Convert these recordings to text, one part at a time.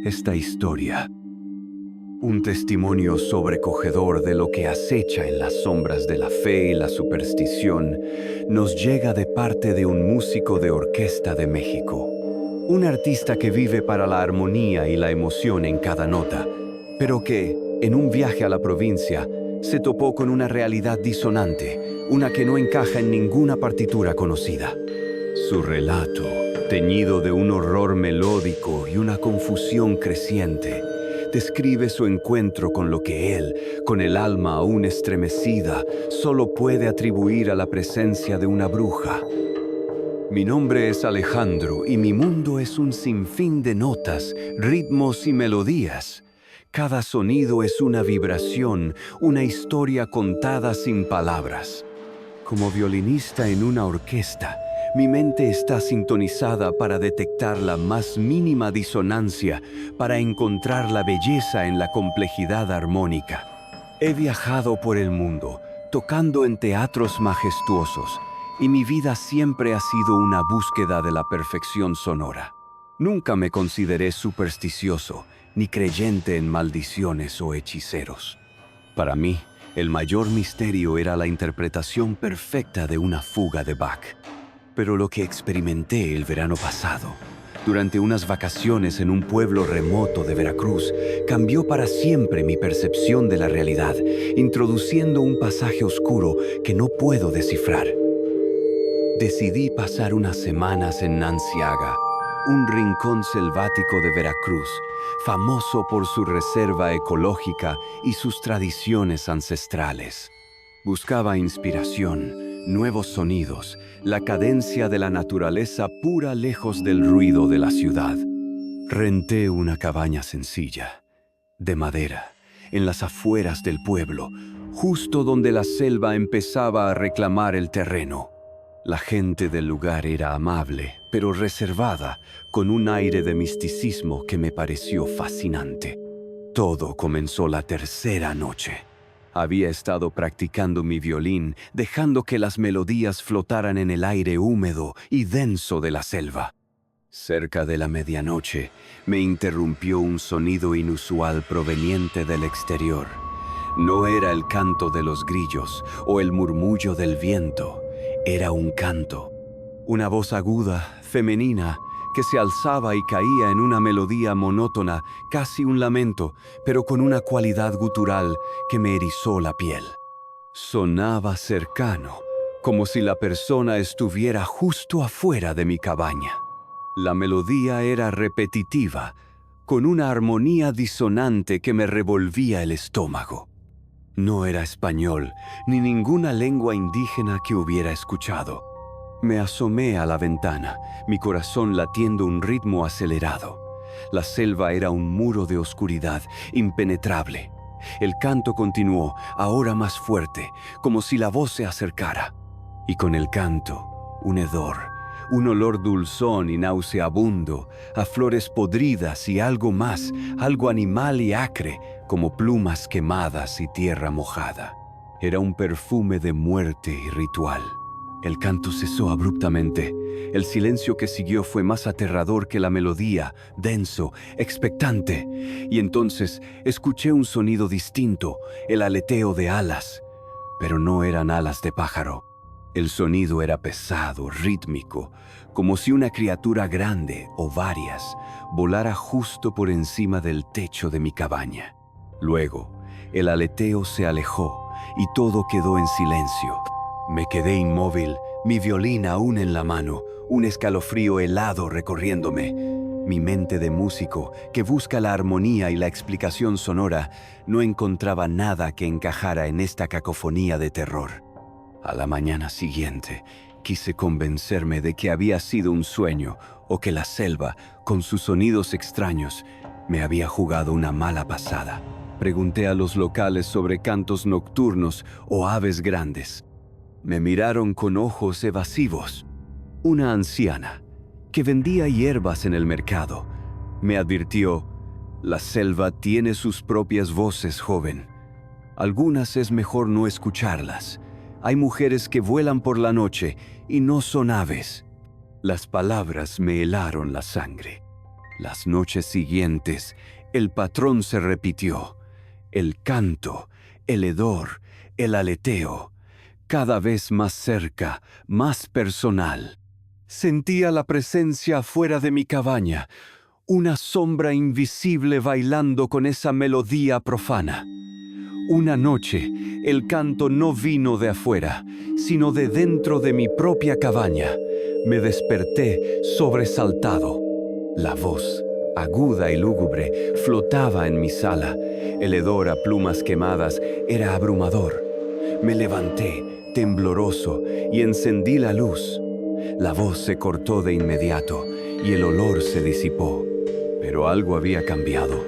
esta historia, un testimonio sobrecogedor de lo que acecha en las sombras de la fe y la superstición, nos llega de parte de un músico de orquesta de México. Un artista que vive para la armonía y la emoción en cada nota, pero que, en un viaje a la provincia, se topó con una realidad disonante, una que no encaja en ninguna partitura conocida. Su relato, teñido de un horror melódico y una confusión creciente, describe su encuentro con lo que él, con el alma aún estremecida, solo puede atribuir a la presencia de una bruja. Mi nombre es Alejandro y mi mundo es un sinfín de notas, ritmos y melodías. Cada sonido es una vibración, una historia contada sin palabras. Como violinista en una orquesta, mi mente está sintonizada para detectar la más mínima disonancia, para encontrar la belleza en la complejidad armónica. He viajado por el mundo, tocando en teatros majestuosos, y mi vida siempre ha sido una búsqueda de la perfección sonora. Nunca me consideré supersticioso, ni creyente en maldiciones o hechiceros. Para mí, el mayor misterio era la interpretación perfecta de una fuga de Bach. Pero lo que experimenté el verano pasado, durante unas vacaciones en un pueblo remoto de Veracruz, cambió para siempre mi percepción de la realidad, introduciendo un pasaje oscuro que no puedo descifrar. Decidí pasar unas semanas en Nanciaga, un rincón selvático de Veracruz, famoso por su reserva ecológica y sus tradiciones ancestrales. Buscaba inspiración, nuevos sonidos, la cadencia de la naturaleza pura lejos del ruido de la ciudad. Renté una cabaña sencilla, de madera, en las afueras del pueblo, justo donde la selva empezaba a reclamar el terreno. La gente del lugar era amable, pero reservada, con un aire de misticismo que me pareció fascinante. Todo comenzó la tercera noche. Había estado practicando mi violín, dejando que las melodías flotaran en el aire húmedo y denso de la selva. Cerca de la medianoche, me interrumpió un sonido inusual proveniente del exterior. No era el canto de los grillos o el murmullo del viento. Era un canto, una voz aguda, femenina, que se alzaba y caía en una melodía monótona, casi un lamento, pero con una cualidad gutural que me erizó la piel. Sonaba cercano, como si la persona estuviera justo afuera de mi cabaña. La melodía era repetitiva, con una armonía disonante que me revolvía el estómago. No era español, ni ninguna lengua indígena que hubiera escuchado. Me asomé a la ventana, mi corazón latiendo un ritmo acelerado. La selva era un muro de oscuridad, impenetrable. El canto continuó, ahora más fuerte, como si la voz se acercara. Y con el canto, un hedor, un olor dulzón y nauseabundo, a flores podridas y algo más, algo animal y acre, como plumas quemadas y tierra mojada. Era un perfume de muerte y ritual. El canto cesó abruptamente. El silencio que siguió fue más aterrador que la melodía, denso, expectante. Y entonces escuché un sonido distinto, el aleteo de alas. Pero no eran alas de pájaro. El sonido era pesado, rítmico, como si una criatura grande o varias volara justo por encima del techo de mi cabaña. Luego, el aleteo se alejó y todo quedó en silencio. Me quedé inmóvil, mi violín aún en la mano, un escalofrío helado recorriéndome. Mi mente de músico, que busca la armonía y la explicación sonora, no encontraba nada que encajara en esta cacofonía de terror. A la mañana siguiente, quise convencerme de que había sido un sueño o que la selva, con sus sonidos extraños, me había jugado una mala pasada. Pregunté a los locales sobre cantos nocturnos o aves grandes. Me miraron con ojos evasivos. Una anciana, que vendía hierbas en el mercado, me advirtió: «La selva tiene sus propias voces, joven. Algunas es mejor no escucharlas. Hay mujeres que vuelan por la noche y no son aves». Las palabras me helaron la sangre. Las noches siguientes, el patrón se repitió. El canto, el hedor, el aleteo, cada vez más cerca, más personal. Sentía la presencia fuera de mi cabaña, una sombra invisible bailando con esa melodía profana. Una noche, el canto no vino de afuera, sino de dentro de mi propia cabaña. Me desperté sobresaltado. La voz, aguda y lúgubre, flotaba en mi sala. El hedor a plumas quemadas era abrumador. Me levanté, tembloroso, y encendí la luz. La voz se cortó de inmediato y el olor se disipó. Pero algo había cambiado.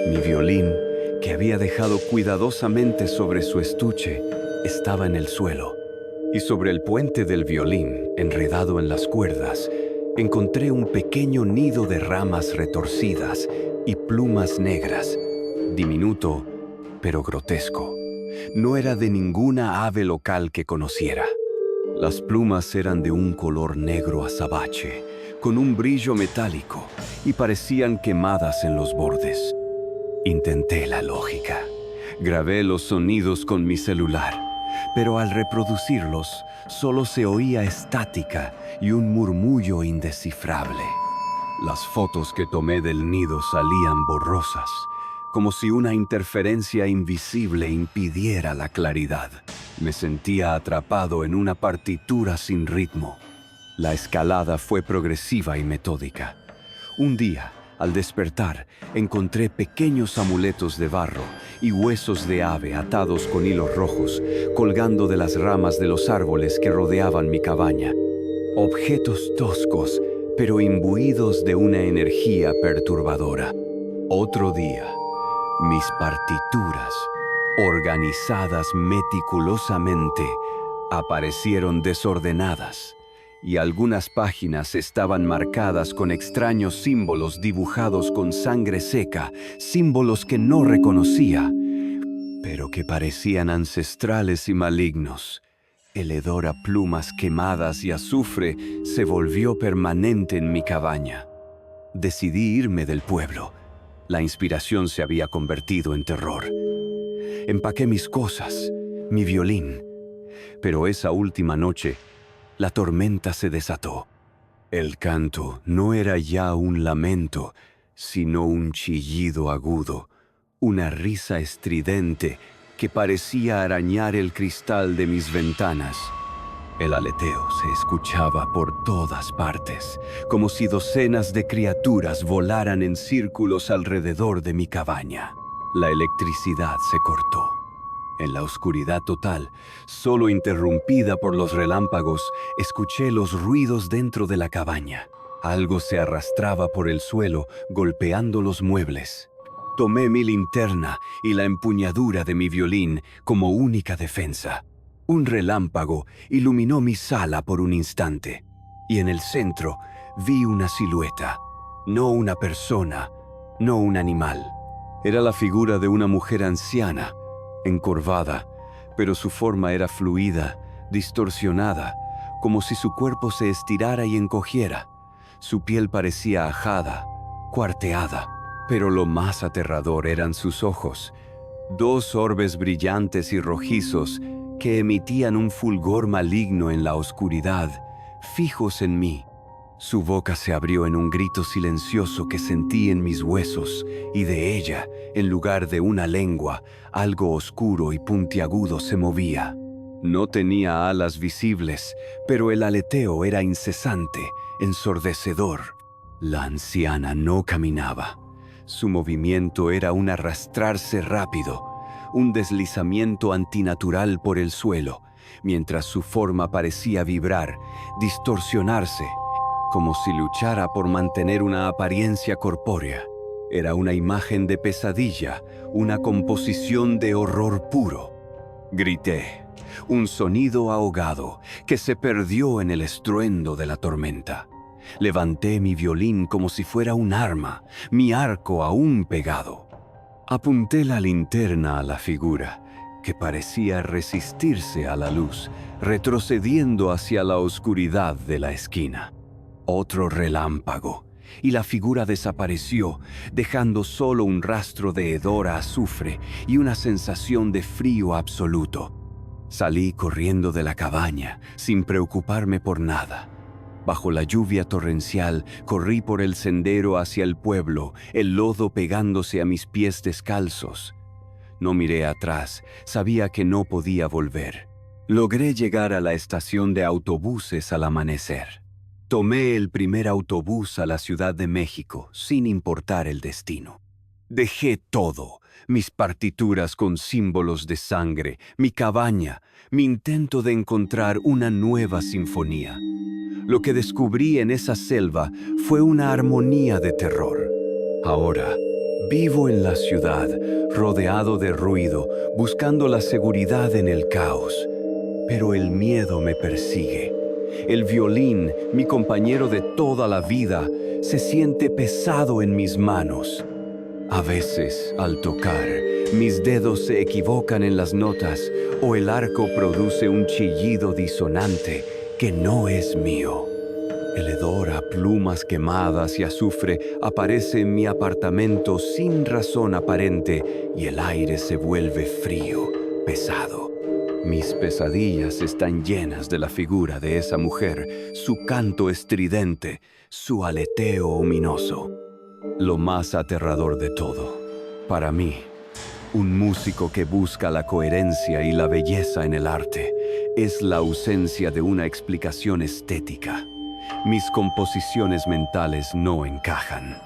Mi violín, que había dejado cuidadosamente sobre su estuche, estaba en el suelo. Y sobre el puente del violín, enredado en las cuerdas, encontré un pequeño nido de ramas retorcidas y plumas negras, diminuto, pero grotesco. No era de ninguna ave local que conociera. Las plumas eran de un color negro azabache, con un brillo metálico, y parecían quemadas en los bordes. Intenté la lógica. Grabé los sonidos con mi celular, pero al reproducirlos, solo se oía estática y un murmullo indescifrable. Las fotos que tomé del nido salían borrosas, como si una interferencia invisible impidiera la claridad. Me sentía atrapado en una partitura sin ritmo. La escalada fue progresiva y metódica. Un día, al despertar, encontré pequeños amuletos de barro y huesos de ave atados con hilos rojos, colgando de las ramas de los árboles que rodeaban mi cabaña. Objetos toscos, pero imbuidos de una energía perturbadora. Otro día, mis partituras, organizadas meticulosamente, aparecieron desordenadas, y algunas páginas estaban marcadas con extraños símbolos dibujados con sangre seca, símbolos que no reconocía, pero que parecían ancestrales y malignos. El hedor a plumas quemadas y azufre se volvió permanente en mi cabaña. Decidí irme del pueblo. La inspiración se había convertido en terror. Empaqué mis cosas, mi violín, pero esa última noche, la tormenta se desató. El canto no era ya un lamento, sino un chillido agudo, una risa estridente que parecía arañar el cristal de mis ventanas. El aleteo se escuchaba por todas partes, como si docenas de criaturas volaran en círculos alrededor de mi cabaña. La electricidad se cortó. En la oscuridad total, solo interrumpida por los relámpagos, escuché los ruidos dentro de la cabaña. Algo se arrastraba por el suelo, golpeando los muebles. Tomé mi linterna y la empuñadura de mi violín como única defensa. Un relámpago iluminó mi sala por un instante, y en el centro vi una silueta. No una persona, no un animal. Era la figura de una mujer anciana, encorvada, pero su forma era fluida, distorsionada, como si su cuerpo se estirara y encogiera. Su piel parecía ajada, cuarteada, pero lo más aterrador eran sus ojos, dos orbes brillantes y rojizos que emitían un fulgor maligno en la oscuridad, fijos en mí. Su boca se abrió en un grito silencioso que sentí en mis huesos, y de ella, en lugar de una lengua, algo oscuro y puntiagudo se movía. No tenía alas visibles, pero el aleteo era incesante, ensordecedor. La anciana no caminaba. Su movimiento era un arrastrarse rápido, un deslizamiento antinatural por el suelo, mientras su forma parecía vibrar, distorsionarse, como si luchara por mantener una apariencia corpórea. Era una imagen de pesadilla, una composición de horror puro. Grité, un sonido ahogado que se perdió en el estruendo de la tormenta. Levanté mi violín como si fuera un arma, mi arco aún pegado. Apunté la linterna a la figura, que parecía resistirse a la luz, retrocediendo hacia la oscuridad de la esquina. Otro relámpago, y la figura desapareció, dejando solo un rastro de hedor a azufre y una sensación de frío absoluto. Salí corriendo de la cabaña, sin preocuparme por nada. Bajo la lluvia torrencial, corrí por el sendero hacia el pueblo, el lodo pegándose a mis pies descalzos. No miré atrás, sabía que no podía volver. Logré llegar a la estación de autobuses al amanecer. Tomé el primer autobús a la Ciudad de México, sin importar el destino. Dejé todo, mis partituras con símbolos de sangre, mi cabaña, mi intento de encontrar una nueva sinfonía. Lo que descubrí en esa selva fue una armonía de terror. Ahora, vivo en la ciudad, rodeado de ruido, buscando la seguridad en el caos. Pero el miedo me persigue. El violín, mi compañero de toda la vida, se siente pesado en mis manos. A veces, al tocar, mis dedos se equivocan en las notas o el arco produce un chillido disonante que no es mío. El hedor a plumas quemadas y azufre aparece en mi apartamento sin razón aparente y el aire se vuelve frío, pesado. Mis pesadillas están llenas de la figura de esa mujer, su canto estridente, su aleteo ominoso. Lo más aterrador de todo, para mí, un músico que busca la coherencia y la belleza en el arte, es la ausencia de una explicación estética. Mis composiciones mentales no encajan.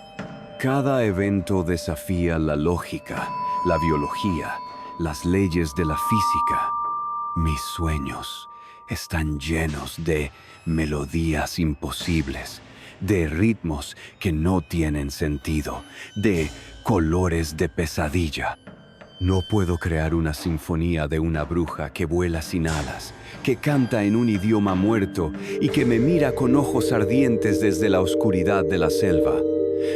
Cada evento desafía la lógica, la biología, las leyes de la física. Mis sueños están llenos de melodías imposibles, de ritmos que no tienen sentido, de colores de pesadilla. No puedo crear una sinfonía de una bruja que vuela sin alas, que canta en un idioma muerto y que me mira con ojos ardientes desde la oscuridad de la selva.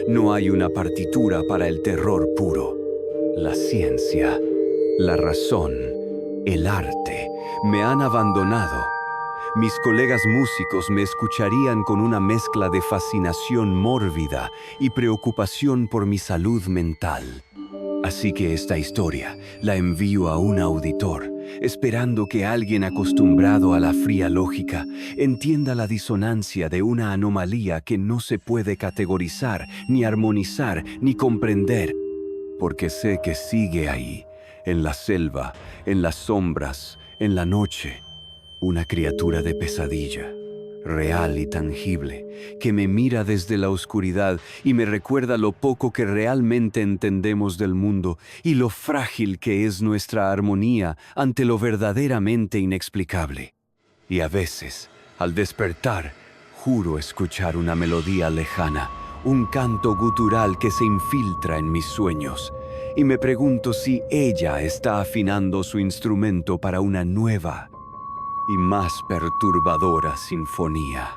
No hay una partitura para el terror puro. La ciencia, la razón, el arte me han abandonado. Mis colegas músicos me escucharían con una mezcla de fascinación mórbida y preocupación por mi salud mental. Así que esta historia la envío a un auditor, esperando que alguien acostumbrado a la fría lógica entienda la disonancia de una anomalía que no se puede categorizar, ni armonizar, ni comprender, porque sé que sigue ahí, en la selva, en las sombras, en la noche, una criatura de pesadilla, real y tangible, que me mira desde la oscuridad y me recuerda lo poco que realmente entendemos del mundo y lo frágil que es nuestra armonía ante lo verdaderamente inexplicable. Y a veces, al despertar, juro escuchar una melodía lejana, un canto gutural que se infiltra en mis sueños, y me pregunto si ella está afinando su instrumento para una nueva y más perturbadora sinfonía.